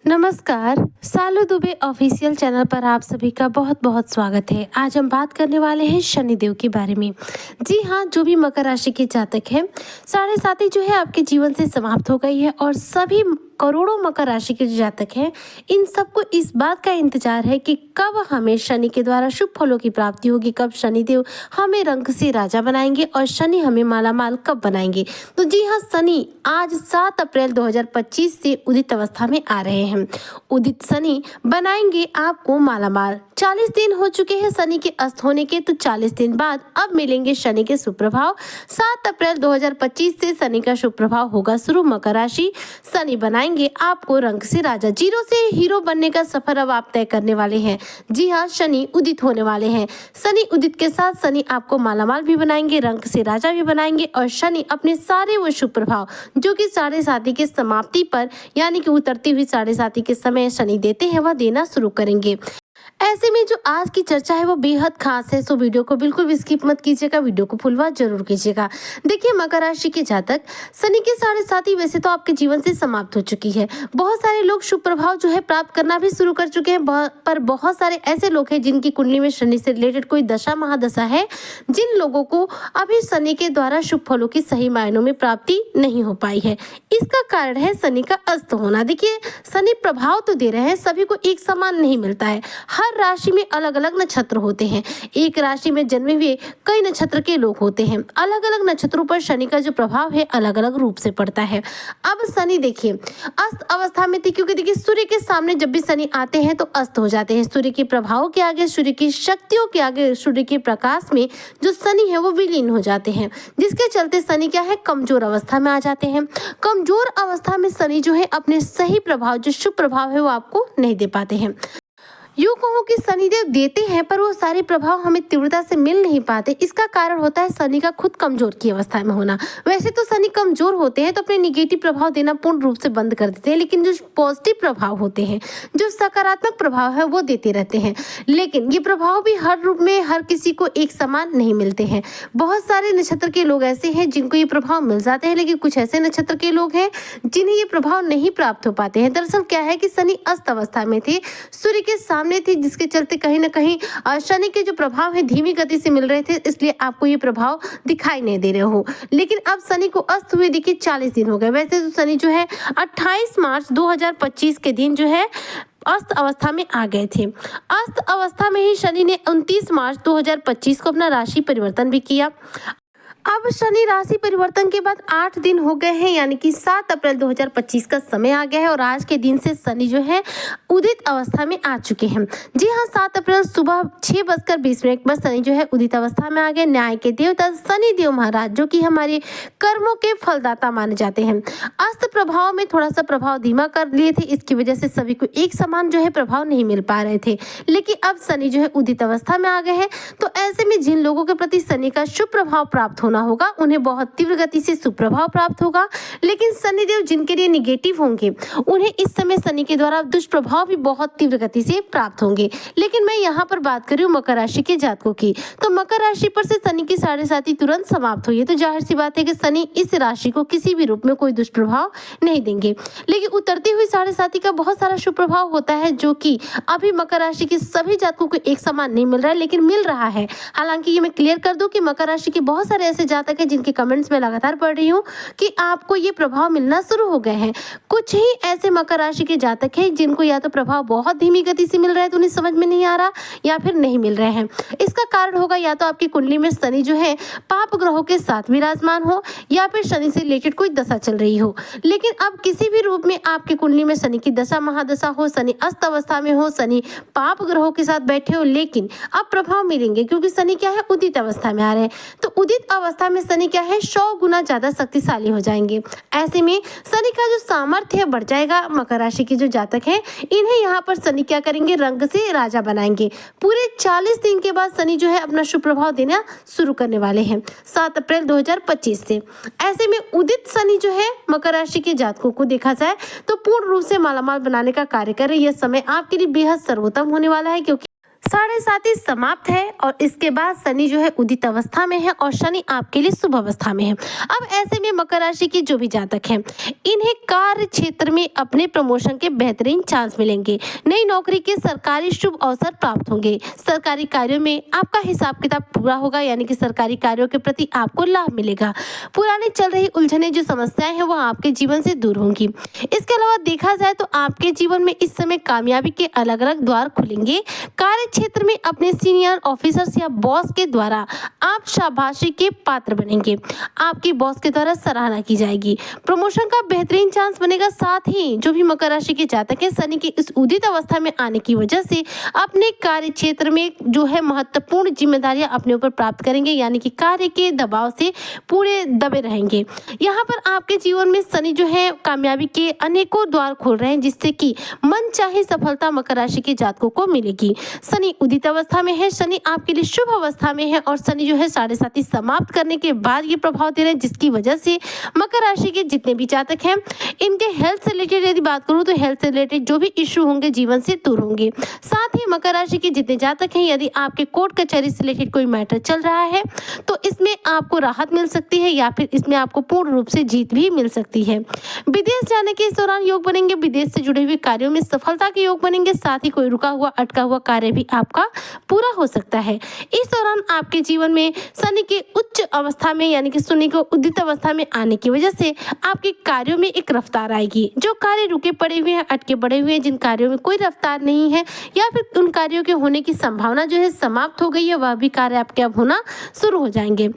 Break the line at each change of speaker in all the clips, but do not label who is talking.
नमस्कार, सालू Dubey official channel पर आप सभी का बहुत बहुत स्वागत है। आज हम बात करने वाले हैं शनिदेव के बारे में। जी हाँ, जो भी मकर राशि के जातक हैं, 7.5 जो है आपके जीवन से समाप्त हो गई है और सभी करोड़ों मकर राशि के जो जातक हैं, इन सबको इस बात का इंतजार है कि कब हमें शनि के द्वारा शुभ फलों की प्राप्ति होगी, कब शनिदेव हमें रंक से राजा बनाएंगे और शनि हमें मालामाल कब बनाएंगे। तो जी हाँ, शनि आज 7 अप्रैल 2025 से उदित अवस्था में आ रहे हैं। उदित शनि बनाएंगे आपको मालामाल। 40 दिन हो चुके हैं शनि के अस्त होने के, तो 40 दिन बाद अब मिलेंगे शनि के शुभ प्रभाव। 7 अप्रैल 2025 से शनि का शुभ प्रभाव होगा शुरू। मकर राशि शनि बनाएंगे आपको रंक से राजा। जीरो से हीरो बनने का सफर अब आप तय करने वाले हैं। जी हाँ, शनि उदित होने वाले हैं। शनि उदित के साथ शनि आपको मालामाल भी बनाएंगे, रंक से राजा भी बनाएंगे और शनि अपने सारे वो शुभ प्रभाव जो कि 7.5 के समाप्ति पर यानी कि उतरती हुई 7.5 के समय शनि देते हैं, वह देना शुरू करेंगे। ऐसे में जो आज की चर्चा है वो बेहद खास है, सो वीडियो को बिल्कुल भी स्किप मत कीजिएगा, वीडियो को फुल वॉच जरूर कीजिएगा। देखिए, मकर राशि के जातक, शनि के 7.5 वैसे तो आपके जीवन से समाप्त हो चुकी है। बहुत सारे लोग शुभ प्रभाव जो है प्राप्त करना भी शुरू कर चुके हैं, पर बहुत सारे ऐसे लोग हैं जिनकी कुंडली में शनि से रिलेटेड कोई दशा महादशा है, जिन लोगों को अभी शनि के द्वारा शुभ फलों की सही मायनों में प्राप्ति नहीं हो पाई है। इसका कारण है शनि का अस्त होना। देखिए, शनि प्रभाव तो दे रहे हैं, सभी को एक समान नहीं मिलता है। हर राशि में अलग अलग नक्षत्र होते हैं। एक राशि में जन्मे हुए कई नक्षत्र के लोग होते हैं। अलग अलग नक्षत्रों पर शनि का जो प्रभाव है अलग अलग रूप से पड़ता है। अब शनि देखिए अस्त अवस्था में थी, क्योंकि देखिए सूर्य के सामने जब भी शनि आते हैं तो अस्त हो जाते हैं। सूर्य के प्रभाव के आगे, सूर्य की शक्तियों के आगे, सूर्य के प्रकाश में जो शनि है वो विलीन हो जाते हैं, जिसके चलते शनि क्या है, कमजोर अवस्था में आ जाते हैं। कमजोर अवस्था में शनि जो है अपने सही प्रभाव, जो शुभ प्रभाव है वो आपको नहीं दे पाते हैं। यूँ कहो कि शनिदेव देते हैं पर वो सारे प्रभाव हमें तीव्रता से मिल नहीं पाते। इसका कारण होता है शनि का खुद कमजोर की अवस्था में होना। वैसे तो शनि कमजोर होते हैं तो अपने निगेटिव प्रभाव देना पूर्ण रूप से बंद कर देते हैं, लेकिन जो पॉजिटिव प्रभाव होते हैं, जो सकारात्मक प्रभाव है वो देते रहते हैं। लेकिन ये प्रभाव भी हर रूप में हर किसी को एक समान नहीं मिलते हैं। बहुत सारे नक्षत्र के लोग ऐसे हैं जिनको ये प्रभाव मिल जाते हैं, लेकिन कुछ ऐसे नक्षत्र के लोग हैं जिन्हें ये प्रभाव नहीं प्राप्त हो पाते हैं। दरअसल क्या है कि शनि अस्त अवस्था में थे, सूर्य के सामने थी, जिसके चलते कहीं ना कहीं शनि के जो प्रभाव है धीमी गति से मिल रहे थे, इसलिए आपको ये प्रभाव दिखाई नहीं दे रहे हो। लेकिन अब शनि को अस्त हुए देखिए 40 दिन हो गए। वैसे तो शनि जो है 28 मार्च 2025 के दिन जो है अस्त अवस्था में आ गए थे। अस्त अवस्था में ही शनि ने 29 मार्च 2025 को अपना राशि परिवर्तन भी किया। अब शनि राशि परिवर्तन के बाद 8 दिन हो गए हैं, यानी कि 7 अप्रैल 2025 का समय आ गया है और आज के दिन से शनि जो है उदित अवस्था में आ चुके हैं। जी हाँ, 7 अप्रैल सुबह 6:20 पर शनि जो है उदित अवस्था में आ गए। न्याय के देवता शनि देव महाराज, जो कि हमारे कर्मों के फलदाता माने जाते हैं, अस्त प्रभाव में थोड़ा सा प्रभाव धीमा कर लिए थे। इसकी वजह से सभी को एक समान जो है प्रभाव नहीं मिल पा रहे थे, लेकिन अब शनि जो है उदित अवस्था में आ गए हैं। तो ऐसे में जिन लोगों के प्रति शनि का शुभ प्रभाव प्राप्त होगा, उन्हें बहुत तीव्र गति से सुप्रभाव प्राप्त होगा। लेकिन शनिदेव जिनके लिए निगेटिव होंगे, उन्हें इस समय शनि के द्वारा दुष्प्रभाव भी बहुत तीव्र गति से प्राप्त होंगे। लेकिन मैं यहाँ पर बात कर रही हूँ मकर राशि के जातकों की। तो मकर राशि पर से शनि की 7.5 तुरंत समाप्त हुई है, तो जाहिर सी बात है कि शनि इस राशि को किसी भी रूप में कोई दुष्प्रभाव नहीं देंगे। लेकिन उतरती हुई 7.5 का बहुत सारा शुभ प्रभाव होता है, जो कि अभी मकर राशि के सभी जातकों को एक समान नहीं मिल रहा है, लेकिन मिल रहा है। हालांकि ये मैं क्लियर कर दूं कि मकर राशि के बहुत सारे ऐसे जातक है जिनके कमेंट्स में लगातार पढ़ रही हूँ कि आपको ये प्रभाव मिलना शुरू हो गए हैं। कुछ ही ऐसे मकर राशि के जातक हैं जिनको या तो प्रभाव बहुत धीमी गति से मिल रहा है तो उन्हें समझ में नहीं आ रहा, या फिर नहीं मिल रहे हैं। इसका कारण होगा या तो आपकी कुंडली में शनि जो है पाप ग्रहों के साथ विराजमान हो, या फिर शनि से रिलेटेड कोई दशा चल रही हो। लेकिन अब किसी भी रूप में आपकी कुंडली में शनि की दशा महादशा हो, शनि अस्त अवस्था में हो, शनि पाप ग्रहों के साथ बैठे हो, लेकिन अब प्रभाव मिलेंगे क्योंकि शनि क्या है, उदित अवस्था में आ रहे हैं। तो उदित अवस्था में शनि क्या है, 100 गुना ज्यादा शक्तिशाली हो जाएंगे। ऐसे में शनि का जो सामर्थ्य है बढ़ जाएगा। मकर राशि के जो जातक हैं, इन्हें यहाँ पर शनि क्या करेंगे, रंग से राजा बनाएंगे। पूरे 40 दिन के बाद शनि जो है अपना शुभ प्रभाव देना शुरू करने वाले हैं 7 अप्रैल 2025 से। ऐसे में उदित शनि जो है मकर राशि के जातकों को देखा जाए तो पूर्ण रूप से मालामाल बनाने का कार्य करे। यह समय आपके लिए बेहद सर्वोत्तम होने वाला है, क्योंकि साढ़े सात ही समाप्त है और इसके बाद शनि जो है उदित अवस्था में है और शनि आपके लिए शुभ अवस्था में है। अब ऐसे में मकर राशि के जो भी जातक हैं, इन्हें कार्य क्षेत्र में अपने प्रमोशन के बेहतरीन चांस मिलेंगे। नई नौकरी के सरकारी शुभ अवसर प्राप्त होंगे। सरकारी कार्यों में आपका हिसाब किताब पूरा होगा, यानी कि सरकारी कार्यों के प्रति आपको लाभ मिलेगा। पुरानी चल रही उलझने जो समस्याएं हैं वो आपके जीवन से दूर होंगी। इसके अलावा देखा जाए तो आपके जीवन में इस समय कामयाबी के अलग अलग द्वार खुलेंगे। कार्य क्षेत्र में अपने सीनियर ऑफिसर्स या बॉस के द्वारा आप शाबाशी के पात्र बनेंगे। आपकी बॉस के द्वारा सराहना की जाएगी। प्रमोशन का बेहतरीन चांस बनेगा। साथ ही जो भी मकर राशि के जातक हैं, शनि की इस उदित अवस्था में आने की वजह से अपने कार्य क्षेत्र में जो है महत्वपूर्ण जिम्मेदारियां अपने ऊपर प्राप्त करेंगे, यानी कि कार्य के दबाव से पूरे दबे रहेंगे। यहाँ पर आपके जीवन में शनि जो है कामयाबी के अनेकों द्वार खोल रहे हैं, जिससे कि मन चाहे सफलता मकर राशि के जातकों को मिलेगी। शनि उदित अवस्था में है, शनि आपके लिए शुभ अवस्था में है और शनि जो है साढ़े सात ही समाप्त करने के बाद ये प्रभाव दे रहे हैं, जिसकी वजह से मकर राशि के जितने भी जातक हैं, इनके हेल्थ से रिलेटेड यदि बात करूं तो हेल्थ से रिलेटेड जो भी इश्यू होंगे जीवन से दूर होंगे। साथ ही मकर राशि के जितने जातक हैं, यदि आपके कोर्ट कचहरी से रिलेटेड कोई मैटर चल रहा है तो इसमें आपको राहत मिल सकती है या फिर इसमें आपको पूर्ण रूप से जीत भी मिल सकती है। विदेश जाने के इस दौरान योग बनेंगे। विदेश से जुड़े हुए कार्यों में सफलता के योग बनेंगे। साथ ही कोई रुका हुआ अटका हुआ कार्य भी आपका पूरा हो सकता है। इस दौरान आपके जीवन में शनि के उच्च अवस्था में, यानी कि शनि को उदित अवस्था में आने की वजह से आपके कार्यों में एक रफ्तार आएगी। जो कार्य रुके पड़े हुए हैं, अटके पड़े हुए हैं, जिन कार्यों में कोई रफ्तार नहीं है या फिर उन कार्यों के होने की संभावना जो है समाप्त हो गई है, वह भी कार्य आपके अब होना शुरू हो जाएंगे।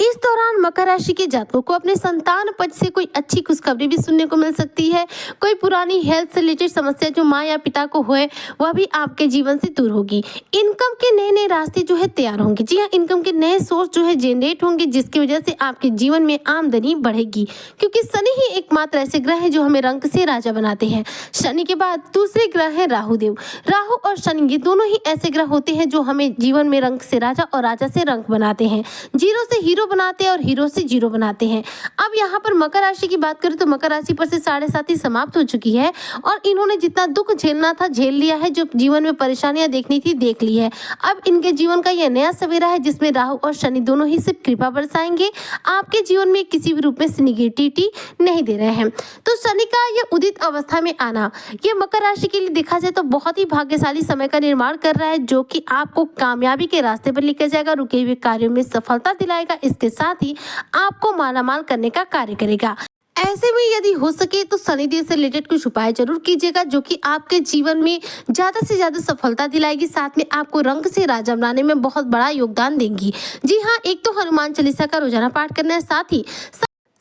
इस दौरान मकर राशि के जातकों को अपने संतान पक्ष से कोई अच्छी खुशखबरी भी सुनने को मिल सकती है। कोई पुरानी हेल्थ से रिलेटेड समस्या जो माँ या पिता को हुए वह भी आपके जीवन से दूर होगी। इनकम के नए नए रास्ते जो है तैयार होंगे। जी हाँ, इनकम के नए सोर्स जो है जनरेट होंगे, जिसकी वजह से आपके जीवन में आमदनी बढ़ेगी, क्योंकि शनि ही एकमात्र ऐसे ग्रह है जो हमें रंक से राजा बनाते हैं। शनि के बाद दूसरे ग्रह है राहु देव। राहु और शनि ये दोनों ही ऐसे ग्रह होते हैं जो हमें जीवन में रंक से राजा और राजा से रंक बनाते हैं। जीरो से हीरो बनाते हैं और हीरो से जीरो बनाते हैं। अब यहाँ पर मकर राशि की बात करें तो मकर राशि पर से साढ़े सात ही समाप्त हो चुकी है और इन्होंने जितना दुख झेलना था झेल लिया है। जो जीवन में परेशानियां देखनी थी देख ली है। अब इनके जीवन का यह नया सवेरा है जिसमें राहु और शनि दोनों ही सिर्फ कृपा बरसाएंगे। आपके जीवन में किसी भी रूप में नेगेटिविटी नहीं दे रहे हैं। तो शनि का यह उदित अवस्था में आना यह मकर राशि के लिए देखा जाए तो बहुत ही भाग्यशाली समय का निर्माण कर रहा है, जो कि आपको कामयाबी के रास्ते पर लेकर जाएगा, रुके हुए कार्यों में सफलता दिलाएगा, इसके साथ ही आपको मालामाल करने का कार्य करेगा। ऐसे में यदि हो सके तो शनिदेव से रिलेटेड कुछ उपाय जरूर कीजिएगा, जो कि आपके जीवन में ज्यादा से ज्यादा सफलता दिलाएगी, साथ में आपको रंग से राजा बनाने में बहुत बड़ा योगदान देंगी। जी हाँ, एक तो हनुमान चालीसा का रोजाना पाठ करना है, साथ ही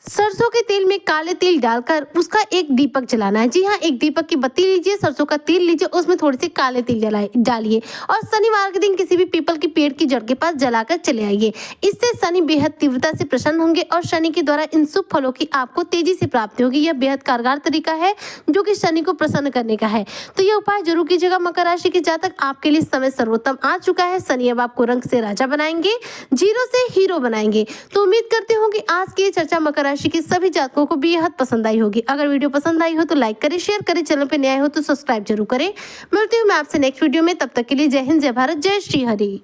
सरसों के तेल में काले तिल डालकर उसका एक दीपक जलाना है। जी हाँ, एक दीपक की बत्ती लीजिए, सरसों का तेल लीजिए, उसमें थोड़े से काले तिल डालिए और शनिवार के दिन किसी भी पीपल के पेड़ की जड़ के पास जलाकर चले आइए। इससे शनि बेहद तीव्रता से प्रसन्न होंगे और शनि के द्वारा इन शुभ फलों की आपको तेजी से प्राप्ति होगी। यह बेहद कारगर तरीका है जो कि शनि को प्रसन्न करने का है। तो यह उपाय जरूर कीजिएगा मकर राशि के जातक। आपके लिए समय सर्वोत्तम आ चुका है। शनि अब आपको रंग से राजा बनाएंगे, जीरो से हीरो बनाएंगे। तो उम्मीद करते हो कि आज की चर्चा मकर राशि के सभी जातकों को बेहद पसंद आई होगी। अगर वीडियो पसंद आई हो तो लाइक करें, शेयर करें, चैनल पे नया हो तो सब्सक्राइब जरूर करें। मिलती हूँ मैं आपसे नेक्स्ट वीडियो में, तब तक के लिए जय हिंद, जय भारत, जय श्री हरि।